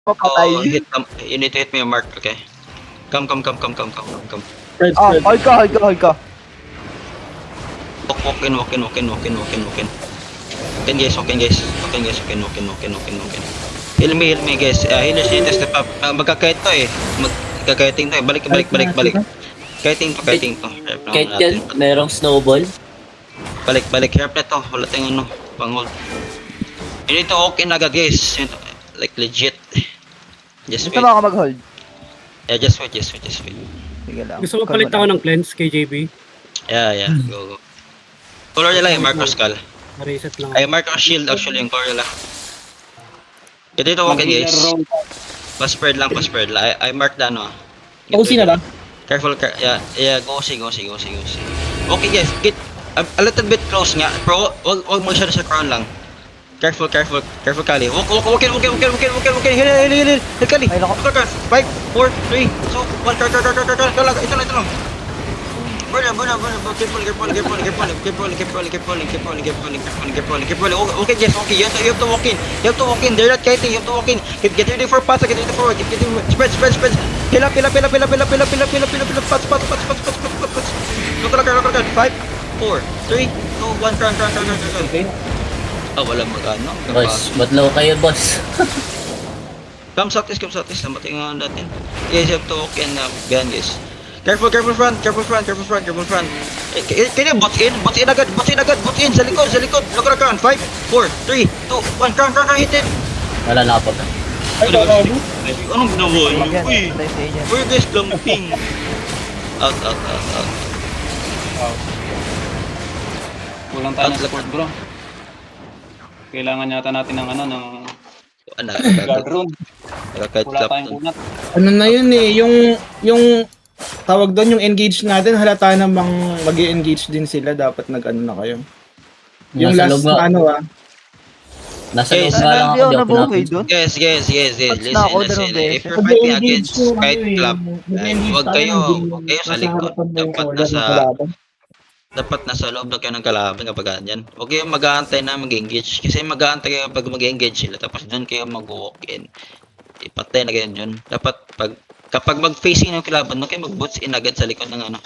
Papatay. You need to hit me your mark, okay? Come. Spread, Ah, spread. hold ka. Walk in. Walk in, guys. Heal me, guys. Healers, step up. Magkakait to eh. Magkakaiting to eh. Balik. Kiting to. Kahit yan, merong snowball. Balik. Help na to. Wala tayong pang-hold. You need to walk in agad, guys. Like legit. Just Gusto wait. mo ako mag-hold? Yeah, just wait. Sige lang. Gusto mo palit ako ng cleanse kay JB? Yeah. Go. Color nila yung Marcos Skull. Reset lang Ay, ako. Marcos Shield actually yung color nila. Ito ito, walk in, guys. Pa-spread lang. I mark the ano. OC na lang. Careful. Yeah, go see. Okay, guys. Get a little bit close nga. Pero wag mo siya sa crown lang. Careful, Kali. Walk in. Hil, Kali. Ay, nako. 5, 4, 3, 2, 1, ito lang. Burn. Keep rolling. Okay, yes, okay. You have to walk in. They're not kiting. You have to walk in. Get ready for pass. Get ready for forward. Get ready. Spread. Pila. Pass. Look. 5, 4, 3, 2, 1. Crown. Okay. Walang magano. Boss, madlaw kayo, boss. Come southeast. Namatay nga natin. Guys, you have to walk in behind, guys. Careful front. Can you boot in agad. Sa likod. Look at the crown. 5, 4, 3, 2, 1. Crown, hit it. Wala na ako. Ay, gago. Anong ginawa niyo? Yan, Uy, patay sa agent. where guys dumping? Out. Kulang tayo ng support, bro. Kailangan yata natin ng guard room. Wala tayong kunat. Ano na yun eh, yung tawag doon, yung engage natin, halata namang mag-engage din sila, dapat nag-ano na kayo. Yung Nasa last loob nga. na ano Nasa Guys, loob nga lang ako. Hindi ako Di ako nabuhay pinapin. doon. Yes. na ako, dalawang Listen. If beses. you're fighting against Fight Club, wag kayo sa likod. Dapat nasa loob na kayo ng kalaban kapag ganyan. Huwag kayong mag-aantay na mag-engage. Kasi mag-aantay kayo pag mag-engage sila. Tapos doon kayo mag-walk in. Ipatay na kayo dyan. Dapat kapag mag-facing yung kalaban, doon kayo mag-boots in agad sa likod ng ano.